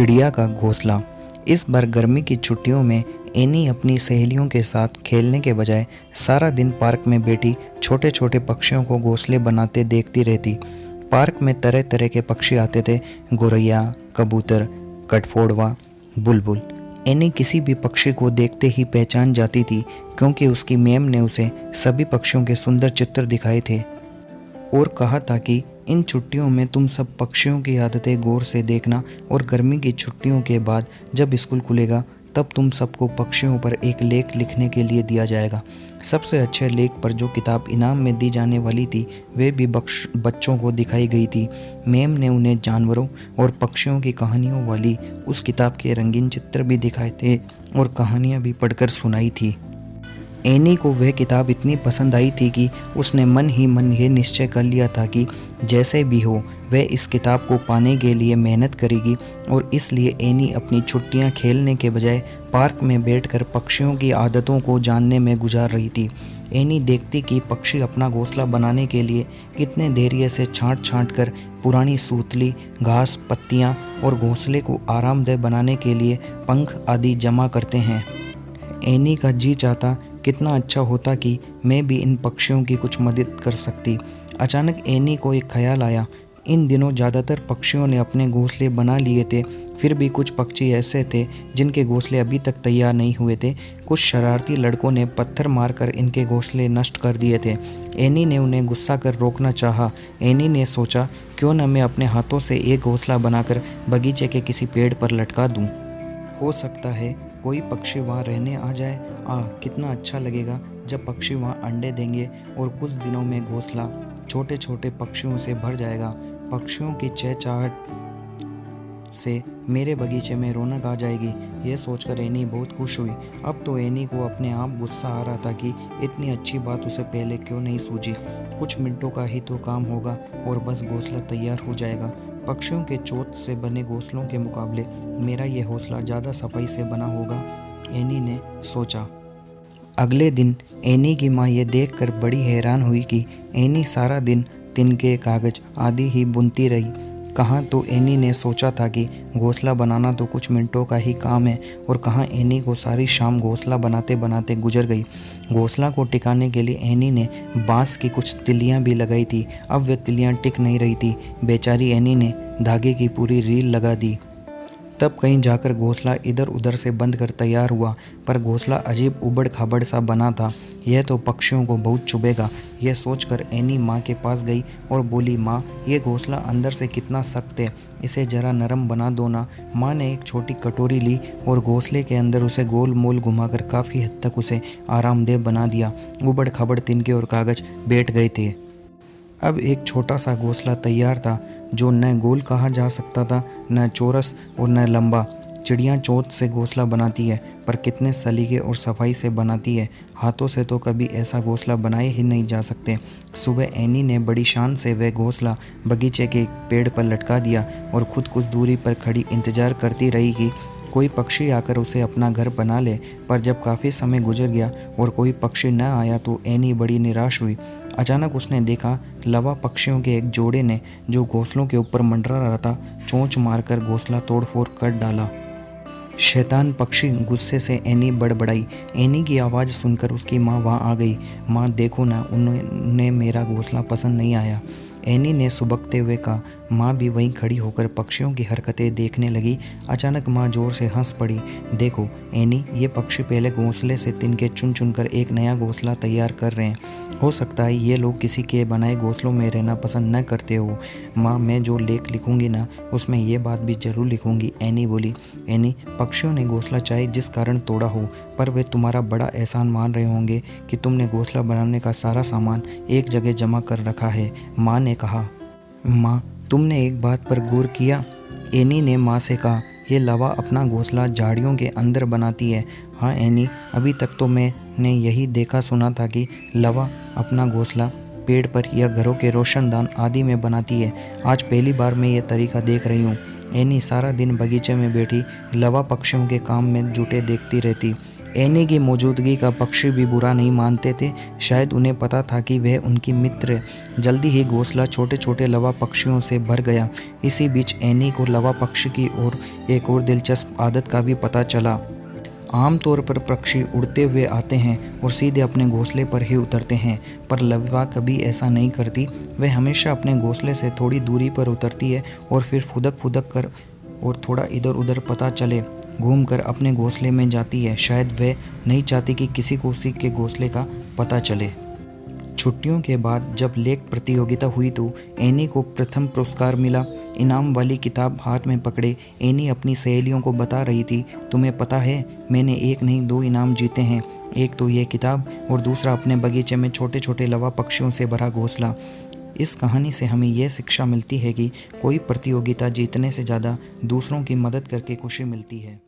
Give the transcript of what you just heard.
चिड़िया का घोंसला। इस बार गर्मी की छुट्टियों में एनी अपनी सहेलियों के साथ खेलने के बजाय सारा दिन पार्क में बैठी छोटे छोटे पक्षियों को घोंसले बनाते देखती रहती। पार्क में तरह तरह के पक्षी आते थे, गोरैया, कबूतर, कठफोड़वा, बुलबुल। एनी किसी भी पक्षी को देखते ही पहचान जाती थी, क्योंकि उसकी मैम ने उसे सभी पक्षियों के सुंदर चित्र दिखाए थे और कहा था कि इन छुट्टियों में तुम सब पक्षियों की आदतें गौर से देखना, और गर्मी की छुट्टियों के बाद जब स्कूल खुलेगा तब तुम सबको पक्षियों पर एक लेख लिखने के लिए दिया जाएगा। सबसे अच्छे लेख पर जो किताब इनाम में दी जाने वाली थी वे भी बच्चों को दिखाई गई थी। मैम ने उन्हें जानवरों और पक्षियों की कहानियों वाली उस किताब के रंगीन चित्र भी दिखाए थे और कहानियाँ भी पढ़कर सुनाई थी। एनी को वह किताब इतनी पसंद आई थी कि उसने मन ही मन ये निश्चय कर लिया था कि जैसे भी हो वह इस किताब को पाने के लिए मेहनत करेगी, और इसलिए एनी अपनी छुट्टियां खेलने के बजाय पार्क में बैठकर पक्षियों की आदतों को जानने में गुजार रही थी। एनी देखती कि पक्षी अपना घोंसला बनाने के लिए कितने धैर्य से छांट छांट कर पुरानी सूतली, घास, पत्तियाँ और घोंसले को आरामदेह बनाने के लिए पंख आदि जमा करते हैं। एनी का जी चाहता कितना अच्छा होता कि मैं भी इन पक्षियों की कुछ मदद कर सकती। अचानक एनी को एक ख्याल आया। इन दिनों ज़्यादातर पक्षियों ने अपने घोंसले बना लिए थे, फिर भी कुछ पक्षी ऐसे थे जिनके घोंसले अभी तक तैयार नहीं हुए थे। कुछ शरारती लड़कों ने पत्थर मारकर इनके घोंसले नष्ट कर दिए थे। एनी ने उन्हें गुस्सा कर रोकना चाहा। एनी ने सोचा, क्यों न मैं अपने हाथों से एक घोंसला बनाकर बगीचे के किसी पेड़ पर लटका दूँ। हो सकता है कोई पक्षी वहाँ रहने आ जाए। कितना अच्छा लगेगा जब पक्षी वहाँ अंडे देंगे और कुछ दिनों में घोंसला छोटे छोटे पक्षियों से भर जाएगा। पक्षियों की चहचहाहट से मेरे बगीचे में रौनक आ जाएगी। यह सोचकर एनी बहुत खुश हुई। अब तो एनी को अपने आप गुस्सा आ रहा था कि इतनी अच्छी बात उसे पहले क्यों नहीं सूझी। कुछ मिनटों का ही तो काम होगा और बस घोंसला तैयार हो जाएगा। पक्षियों के चोंच से बने घोंसलों के मुकाबले मेरा यह घोंसला ज़्यादा सफाई से बना होगा, एनी ने सोचा। अगले दिन एनी की माँ ये देखकर बड़ी हैरान हुई कि एनी सारा दिन तिनके, कागज आदि ही बुनती रही। कहाँ तो एनी ने सोचा था कि घोंसला बनाना तो कुछ मिनटों का ही काम है, और कहाँ एनी को सारी शाम घोंसला बनाते बनाते गुजर गई। घोंसला को टिकाने के लिए एनी ने बांस की कुछ तिलियां भी लगाई थी। अब वे तिलियां टिक नहीं रही थी। बेचारी एनी ने धागे की पूरी रील लगा दी। तब कहीं जाकर घोंसला इधर उधर से बंद कर तैयार हुआ, पर घोंसला अजीब उबड़ खाबड़ सा बना था। यह तो पक्षियों को बहुत चुभेगा। यह सोचकर एनी माँ के पास गई और बोली, माँ, ये घोंसला अंदर से कितना सख्त है, इसे ज़रा नरम बना दो ना। माँ ने एक छोटी कटोरी ली और घोंसले के अंदर उसे गोल मोल घुमाकर काफ़ी हद तक उसे आरामदेह बना दिया। उबड़ खाबड़ तिनके और कागज बैठ गए थे। अब एक छोटा सा घोंसला तैयार था, जो न गोल कहा जा सकता था, न चौरस और न लंबा। चिड़िया चोंच से घोंसला बनाती है, पर कितने सलीके और सफाई से बनाती है। हाथों से तो कभी ऐसा घोंसला बनाए ही नहीं जा सकते। सुबह एनी ने बड़ी शान से वह घोंसला बगीचे के एक पेड़ पर लटका दिया और खुद कुछ दूरी पर खड़ी इंतजार करती रही कि कोई पक्षी आकर उसे अपना घर बना ले। पर जब काफ़ी समय गुजर गया और कोई पक्षी न आया तो एनी बड़ी निराश हुई। अचानक उसने देखा लवा पक्षियों के एक जोड़े ने, जो घोंसलों के ऊपर मंडरा रहा था, चोंच मारकर घोंसला तोड़फोड़ कर डाला। शैतान पक्षी, गुस्से से एनी बड़बड़ाई। एनी की आवाज़ सुनकर उसकी माँ वहाँ आ गई। माँ, देखो ना, उन्हें मेरा घोंसला पसंद नहीं आया, एनी ने सुबकते हुए कहा। माँ भी वहीं खड़ी होकर पक्षियों की हरकतें देखने लगी। अचानक माँ जोर से हंस पड़ी। देखो एनी, ये पक्षी पहले घोंसले से तिनके चुन चुन कर एक नया घोंसला तैयार कर रहे हैं। हो सकता है ये लोग किसी के बनाए घोंसलों में रहना पसंद न करते हो। माँ, मैं जो लेख लिखूंगी ना, उसमें ये बात भी ज़रूर लिखूंगी, एनी बोली। एनी, पक्षियों ने घोंसला चाहे जिस कारण तोड़ा हो, पर वे तुम्हारा बड़ा एहसान मान रहे होंगे कि तुमने घोंसला बनाने का सारा सामान एक जगह जमा कर रखा है, माँ ने कहा। माँ, तुमने एक बात पर गौर किया? एनी ने माँ से कहा। ये लवा अपना घोंसला झाड़ियों के अंदर बनाती है। हाँ एनी, अभी तक तो मैंने यही देखा सुना था कि लवा अपना घोंसला पेड़ पर या घरों के रोशनदान आदि में बनाती है। आज पहली बार मैं ये तरीका देख रही हूँ। एनी सारा दिन बगीचे में बैठी लवा पक्षियों के काम में जुटे देखती रहती। एनी की मौजूदगी का पक्षी भी बुरा नहीं मानते थे। शायद उन्हें पता था कि वह उनकी मित्र। जल्दी ही घोंसला छोटे छोटे लवा पक्षियों से भर गया। इसी बीच एनी को लवा पक्षी की और एक और दिलचस्प आदत का भी पता चला। आमतौर पर पक्षी उड़ते हुए आते हैं और सीधे अपने घोंसले पर ही उतरते हैं, पर लवा कभी ऐसा नहीं करती। वह हमेशा अपने घोंसले से थोड़ी दूरी पर उतरती है और फिर फुदक फुदक कर और थोड़ा इधर उधर पता चले घूमकर अपने घोंसले में जाती है। शायद वह नहीं चाहती कि किसी को उसी के घोंसले का पता चले। छुट्टियों के बाद जब लेख प्रतियोगिता हुई तो एनी को प्रथम पुरस्कार मिला। इनाम वाली किताब हाथ में पकड़े एनी अपनी सहेलियों को बता रही थी, तुम्हें पता है मैंने एक नहीं 2 इनाम जीते हैं। एक तो ये किताब और दूसरा अपने बगीचे में छोटे छोटे लवा पक्षियों से भरा घोंसला। इस कहानी से हमें यह शिक्षा मिलती है कि कोई प्रतियोगिता जीतने से ज़्यादा दूसरों की मदद करके खुशी मिलती है।